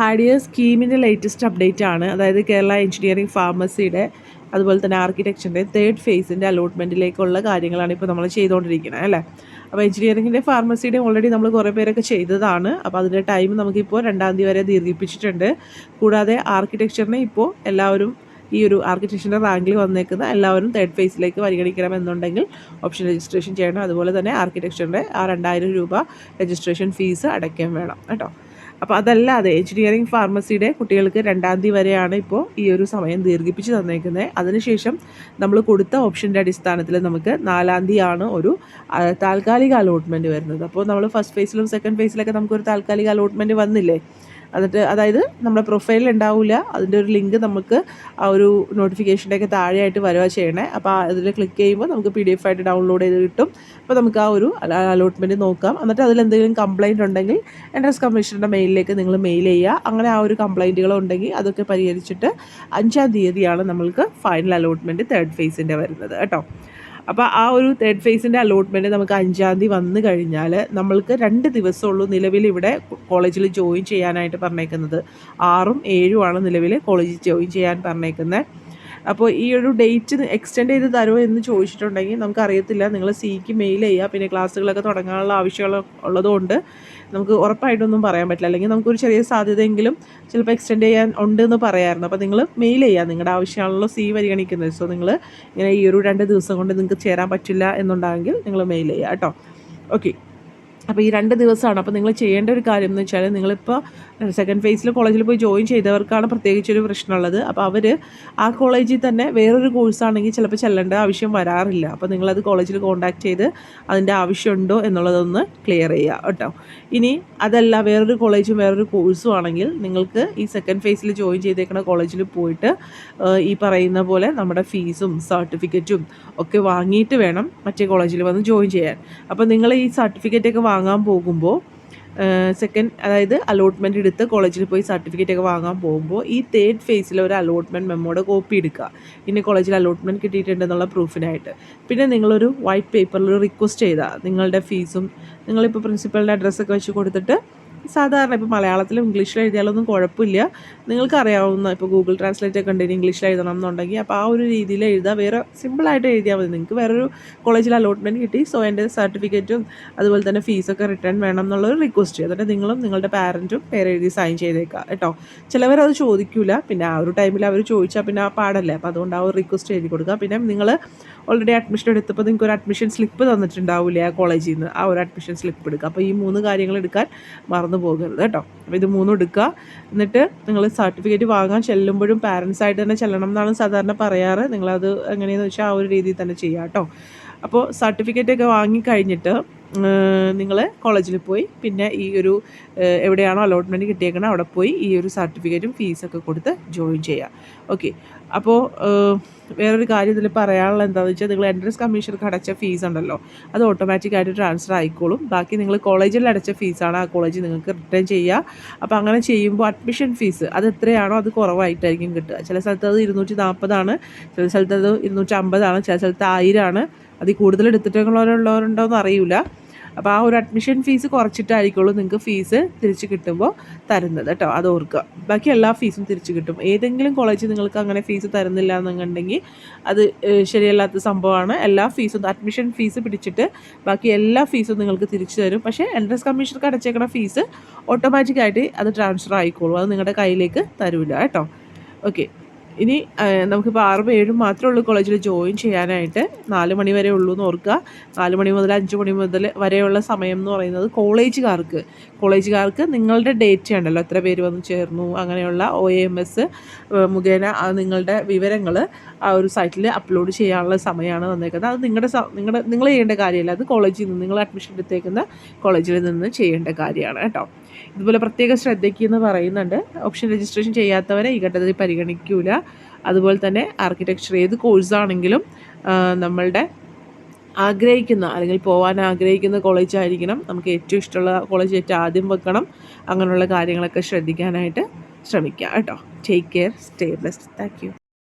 ഹാഡിയ സ്കീമിൻ്റെ latest update ആണ്. അതായത് Kerala engineering ഫാർമസിയുടെ അതുപോലെ തന്നെ ആർക്കിടെക്ചറിൻ്റെ 3rd ഫേസിൻ്റെ അലോട്ട്മെൻറ്റിലേക്കുള്ള കാര്യങ്ങളാണ് ഇപ്പോൾ നമ്മൾ ചെയ്തുകൊണ്ടിരിക്കുന്നത് അല്ലേ. അപ്പോൾ എഞ്ചിനീയറിംഗിൻ്റെ ഫാർമസിയുടെ ഓൾറെഡി നമ്മൾ കുറേ പേരൊക്കെ ചെയ്തതാണ്. അപ്പോൾ അതിൻ്റെ ടൈം നമുക്കിപ്പോൾ 2-ാം തീയതി വരെ ദീർഘിപ്പിച്ചിട്ടുണ്ട്. കൂടാതെ ആർക്കിടെക്ചറിനെ ഇപ്പോൾ എല്ലാവരും ഈ ഒരു ആർക്കിടെക്ചറിൻ്റെ റാങ്കിൽ വന്നേക്കുന്ന എല്ലാവരും 3rd ഫേസിലേക്ക് പരിഗണിക്കണമെന്നുണ്ടെങ്കിൽ ഓപ്ഷൻ രജിസ്ട്രേഷൻ ചെയ്യണം. അതുപോലെ തന്നെ ആർക്കിടെക്ചറിൻ്റെ ആ 2000 രൂപ രജിസ്ട്രേഷൻ ഫീസ് അടയ്ക്കാൻ വേണം കേട്ടോ. അപ്പോൾ അതല്ലാതെ എഞ്ചിനീയറിംഗ് ഫാർമസിയുടെ കുട്ടികൾക്ക് 2-ാം തീയതി വരെയാണ് ഇപ്പോൾ ഈ ഒരു സമയം ദീർഘിപ്പിച്ച് തന്നേക്കുന്നത്. അതിനുശേഷം നമ്മൾ കൊടുത്ത ഓപ്ഷൻ്റെ അടിസ്ഥാനത്തിൽ നമുക്ക് 4-ാം തീയതിയാണ് ഒരു താൽക്കാലിക അലോട്ട്മെൻറ്റ് വരുന്നത്. അപ്പോൾ നമ്മൾ ഫസ്റ്റ് ഫേസിലും സെക്കൻഡ് ഫേസിലൊക്കെ നമുക്കൊരു താൽക്കാലിക അലോട്ട്മെൻറ്റ് വന്നില്ലേ, എന്നിട്ട് അതായത് നമ്മുടെ പ്രൊഫൈലിൽ ഉണ്ടാവില്ല, അതിൻ്റെ ഒരു ലിങ്ക് നമുക്ക് ആ ഒരു നോട്ടിഫിക്കേഷൻ്റെയൊക്കെ താഴെയായിട്ട് വരിക ചെയ്യണേ. അപ്പോൾ അതിൽ ക്ലിക്ക് ചെയ്യുമ്പോൾ നമുക്ക് PDF ആയിട്ട് ഡൗൺലോഡ് ചെയ്ത് കിട്ടും. അപ്പോൾ നമുക്ക് ആ ഒരു അലോട്ട്മെൻറ്റ് നോക്കാം. എന്നിട്ട് അതിലെന്തെങ്കിലും കംപ്ലയിൻ്റ് ഉണ്ടെങ്കിൽ എൻട്രൻസ് കമ്മീഷണറുടെ മെയിലിലേക്ക് നിങ്ങൾ മെയിൽ ചെയ്യുക. അങ്ങനെ ആ ഒരു കംപ്ലയിൻറ്റുകളുണ്ടെങ്കിൽ അതൊക്കെ പരിഹരിച്ചിട്ട് 5-ാം തീയതിയാണ് നമ്മൾക്ക് ഫൈനൽ അലോട്ട്മെൻറ്റ് 3rd ഫേസിൻ്റെ വരുന്നത് കേട്ടോ. അപ്പോൾ ആ ഒരു 3rd ഫേസിൻ്റെ അലോട്ട്മെൻറ്റ് നമുക്ക് 5-ാം തീയതി വന്നു കഴിഞ്ഞാൽ നമ്മൾക്ക് 2 ദിവസമുള്ളൂ നിലവിൽ ഇവിടെ കോളേജിൽ ജോയിൻ ചെയ്യാനായിട്ട് പറഞ്ഞേക്കുന്നത്. 6-ഉം 7-ഉമാണ് നിലവിൽ കോളേജിൽ ജോയിൻ ചെയ്യാൻ പറഞ്ഞേക്കുന്നത്. അപ്പോൾ ഈ ഒരു ഡേറ്റ് എക്സ്റ്റെൻഡ് ചെയ്ത് തരുമോ എന്ന് ചോദിച്ചിട്ടുണ്ടെങ്കിൽ നമുക്കറിയത്തില്ല. നിങ്ങൾ സിക്ക് മെയിൽ ചെയ്യുക. പിന്നെ ക്ലാസ്സുകളൊക്കെ തുടങ്ങാനുള്ള ആവശ്യമുള്ള ഉള്ളതുകൊണ്ട് നമുക്ക് ഉറപ്പായിട്ടൊന്നും പറയാൻ പറ്റില്ല. അല്ലെങ്കിൽ നമുക്കൊരു ചെറിയ സാധ്യതയെങ്കിലും ചിലപ്പോൾ എക്സ്റ്റെൻഡ് ചെയ്യാൻ ഉണ്ടെന്ന് പറയാമായിരുന്നു. അപ്പോൾ നിങ്ങൾ മെയിൽ ചെയ്യുക. നിങ്ങളുടെ ആവശ്യമാണല്ലോ സി പരിഗണിക്കുന്നത്. സോ നിങ്ങൾ ഇങ്ങനെ ഈ ഒരു 2 ദിവസം കൊണ്ട് നിങ്ങൾക്ക് ചേരാൻ പറ്റില്ല എന്നുണ്ടെങ്കിൽ നിങ്ങൾ മെയിൽ ചെയ്യുക കേട്ടോ. ഓക്കെ, അപ്പോൾ ഈ 2 ദിവസമാണ്. അപ്പോൾ നിങ്ങൾ ചെയ്യേണ്ട ഒരു കാര്യം എന്ന് വെച്ചാൽ, നിങ്ങളിപ്പോൾ സെക്കൻഡ് ഫേസിൽ കോളേജിൽ പോയി ജോയിൻ ചെയ്തവർക്കാണ് പ്രത്യേകിച്ചൊരു പ്രശ്നമുള്ളത്. അപ്പോൾ അവർ ആ കോളേജിൽ തന്നെ വേറൊരു കോഴ്സാണെങ്കിൽ ചിലപ്പോൾ ചെല്ലേണ്ട ആവശ്യം വരാറില്ല. അപ്പോൾ നിങ്ങളത് കോളേജിൽ കോൺടാക്ട് ചെയ്ത് അതിൻ്റെ ആവശ്യമുണ്ടോ എന്നുള്ളതൊന്ന് ക്ലിയർ ചെയ്യുക കേട്ടോ. ഇനി അതല്ല, വേറൊരു കോളേജും വേറൊരു കോഴ്സും ആണെങ്കിൽ നിങ്ങൾക്ക് ഈ സെക്കൻഡ് ഫേസിൽ ജോയിൻ ചെയ്തേക്കുന്ന കോളേജിൽ പോയിട്ട് ഈ പറയുന്ന പോലെ നമ്മുടെ ഫീസും സർട്ടിഫിക്കറ്റും ഒക്കെ വാങ്ങിയിട്ട് വേണം മറ്റേ കോളേജിൽ വന്ന് ജോയിൻ ചെയ്യാൻ. അപ്പോൾ നിങ്ങൾ ഈ സർട്ടിഫിക്കറ്റൊക്കെ വാങ്ങാൻ പോകുമ്പോൾ അതായത് അലോട്ട്മെൻറ്റ് എടുത്ത് കോളേജിൽ പോയി സർട്ടിഫിക്കറ്റൊക്കെ വാങ്ങാൻ പോകുമ്പോൾ ഈ 3rd ഫേസിൽ ഒരു അലോട്ട്മെൻറ്റ് മെമ്മോയുടെ കോപ്പി എടുക്കുക. ഇനി കോളേജിൽ അലോട്ട്മെൻറ്റ് കിട്ടിയിട്ടുണ്ടെന്നുള്ള പ്രൂഫിനായിട്ട്. പിന്നെ നിങ്ങളൊരു വൈറ്റ് പേപ്പറിൽ റിക്വസ്റ്റ് ചെയ്താൽ നിങ്ങളുടെ ഫീസും നിങ്ങളിപ്പോൾ പ്രിൻസിപ്പലിൻ്റെ അഡ്രസ്സൊക്കെ വെച്ച് കൊടുത്തിട്ട് സാധാരണ ഇപ്പോൾ മലയാളത്തിലും ഇംഗ്ലീഷിലും എഴുതിയാലൊന്നും കുഴപ്പമില്ല. നിങ്ങൾക്കറിയാവുന്ന ഇപ്പോൾ ഗൂഗിൾ ട്രാൻസ്ലേറ്റ് ഒക്കെ ഉണ്ടെങ്കിൽ ഇംഗ്ലീഷിൽ എഴുതണം എന്നുണ്ടെങ്കിൽ അപ്പോൾ ആ ഒരു രീതിയിൽ എഴുതുക. വേറെ സിമ്പിളായിട്ട് എഴുതിയാൽ മതി. നിങ്ങൾക്ക് വേറൊരു കോളേജിൽ അലോട്ട്മെൻറ്റ് കിട്ടി, സോ എൻ്റെ സർട്ടിഫിക്കറ്റും അതുപോലെ തന്നെ ഫീസൊക്കെ റിട്ടേൺ വേണം എന്നുള്ളൊരു റിക്വസ്റ്റ് ചെയ്യും. എന്നിട്ട് നിങ്ങളും നിങ്ങളുടെ പാരൻറ്റും പേരെഴുതി സൈൻ ചെയ്തേക്കുക കേട്ടോ. ചിലവരത് ചോദിക്കില്ല. പിന്നെ ആ ഒരു ടൈമിൽ അവർ ചോദിച്ചാൽ പിന്നെ ആ പാടല്ലേ. അപ്പോൾ അതുകൊണ്ട് ആ ഒരു റിക്വസ്റ്റ് എഴുതി കൊടുക്കുക. പിന്നെ നിങ്ങൾ ഓൾറെഡി അഡ്മിഷൻ എടുത്തപ്പോൾ നിങ്ങൾക്ക് ഒരു അഡ്മിഷൻ സ്ലിപ്പ് തന്നിട്ടുണ്ടാവില്ലേ ആ കോളേജിൽ നിന്ന്, ആ ഒരു അഡ്മിഷൻ സ്ലിപ്പ് എടുക്കുക. അപ്പോൾ ഈ 3 കാര്യങ്ങൾ എടുക്കാൻ മറന്നു പോകരുത് കേട്ടോ. അപ്പോൾ ഇത് 3 എടുക്കുക. എന്നിട്ട് നിങ്ങൾ സർട്ടിഫിക്കറ്റ് വാങ്ങാൻ ചെല്ലുമ്പോഴും പാരൻസായിട്ട് തന്നെ ചെല്ലണം എന്നാണ് സാധാരണ പറയാറ്. നിങ്ങളത് എങ്ങനെയെന്ന് വെച്ചാൽ ആ ഒരു രീതിയിൽ തന്നെ ചെയ്യുക കേട്ടോ. അപ്പോൾ സർട്ടിഫിക്കറ്റൊക്കെ വാങ്ങിക്കഴിഞ്ഞിട്ട് നിങ്ങൾ കോളേജിൽ പോയി പിന്നെ ഈ ഒരു എവിടെയാണോ അലോട്ട്മെൻറ്റ് കിട്ടിയേക്കണം അവിടെ പോയി ഈ ഒരു സർട്ടിഫിക്കറ്റും ഫീസൊക്കെ കൊടുത്ത് ജോയിൻ ചെയ്യുക. ഓക്കെ, അപ്പോൾ വേറൊരു കാര്യം ഇതിൽ പറയാനുള്ളത് എന്താണെന്ന് വെച്ചാൽ, നിങ്ങൾ എൻട്രൻസ് കമ്മീഷണർക്ക് അടച്ച ഫീസ് ഉണ്ടല്ലോ, അത് ഓട്ടോമാറ്റിക്കായിട്ട് ട്രാൻസ്ഫർ ആയിക്കോളും. ബാക്കി നിങ്ങൾ കോളേജിൽ അടച്ച ഫീസാണ് ആ കോളേജിൽ നിങ്ങൾക്ക് റിട്ടേൺ ചെയ്യുക. അപ്പോൾ അങ്ങനെ ചെയ്യുമ്പോൾ അഡ്മിഷൻ ഫീസ് അത് എത്രയാണോ അത് കുറവായിട്ടായിരിക്കും കിട്ടുക. ചില സ്ഥലത്ത് അത് 240 ആണ്, ചില സ്ഥലത്ത് അത് 250 ആണ്, ചില സ്ഥലത്ത് 1000 ആണ്. അതിൽ കൂടുതൽ എടുത്തിട്ടുള്ളവരുണ്ടോ എന്ന് അറിയില്ല. അപ്പോൾ ആ ഒരു അഡ്മിഷൻ ഫീസ് കുറച്ചിട്ടായിരിക്കുള്ളൂ നിങ്ങൾക്ക് ഫീസ് തിരിച്ച് കിട്ടുമ്പോൾ തരുന്നത് കേട്ടോ, അത് ഓർക്കുക. ബാക്കി എല്ലാ ഫീസും തിരിച്ച് കിട്ടും. ഏതെങ്കിലും കോളേജിൽ നിങ്ങൾക്ക് അങ്ങനെ ഫീസ് തരുന്നില്ല എന്നുണ്ടെങ്കിൽ അത് ശരിയല്ലാത്ത സംഭവമാണ്. എല്ലാ ഫീസും അഡ്മിഷൻ ഫീസ് പിടിച്ചിട്ട് ബാക്കി എല്ലാ ഫീസും നിങ്ങൾക്ക് തിരിച്ചു തരും. പക്ഷേ എൻട്രൻസ് കമ്മീഷണർക്ക് അടച്ചേക്കുന്ന ഫീസ് ഓട്ടോമാറ്റിക്കായിട്ട് അത് ട്രാൻസ്ഫർ ആയിക്കോളും, അത് നിങ്ങളുടെ കയ്യിലേക്ക് തരില്ല കേട്ടോ. ഓക്കെ, ഇനി നമുക്കിപ്പോൾ 6-ഉം 7-ഉം മാത്രമേ ഉള്ളൂ കോളേജിൽ ജോയിൻ ചെയ്യാനായിട്ട്. 4 മണി വരെ ഉള്ളൂ എന്ന് ഓർക്കുക. 4 മണി മുതൽ 5 മണി മുതൽ വരെയുള്ള സമയം എന്ന് പറയുന്നത് കോളേജുകാർക്ക് നിങ്ങളുടെ ഡേറ്റ് ഉണ്ടല്ലോ, എത്ര പേര് വന്ന് ചേർന്നു, അങ്ങനെയുള്ള OAMS മുഖേന നിങ്ങളുടെ വിവരങ്ങൾ ആ ഒരു സൈറ്റിൽ അപ്ലോഡ് ചെയ്യാനുള്ള സമയമാണ് വന്നേക്കുന്നത്. അത് നിങ്ങൾ ചെയ്യേണ്ട കാര്യമല്ല, അത് കോളേജിൽ നിന്ന് നിങ്ങൾ അഡ്മിഷൻ എടുത്തേക്കുന്ന കോളേജിൽ നിന്ന് ചെയ്യേണ്ട കാര്യമാണ് കേട്ടോ. ഇതുപോലെ പ്രത്യേക ശ്രദ്ധയ്ക്ക് എന്ന് പറയുന്നുണ്ട്. ഓപ്ഷൻ രജിസ്ട്രേഷൻ ചെയ്യാത്തവരെ ഈ ഘട്ടത്തിൽ പരിഗണിക്കൂല. അതുപോലെ തന്നെ ആർക്കിടെക്ചർ ഏത് കോഴ്സാണെങ്കിലും നമ്മളുടെ ആഗ്രഹിക്കുന്ന അല്ലെങ്കിൽ പോകാൻ ആഗ്രഹിക്കുന്ന കോളേജായിരിക്കണം. നമുക്ക് ഏറ്റവും ഇഷ്ടമുള്ള കോളേജ് ഏറ്റവും ആദ്യം വെക്കണം. അങ്ങനെയുള്ള കാര്യങ്ങളൊക്കെ ശ്രദ്ധിക്കാനായിട്ട് ശ്രമിക്കുക കേട്ടോ. Take care, stay blessed. Thank you.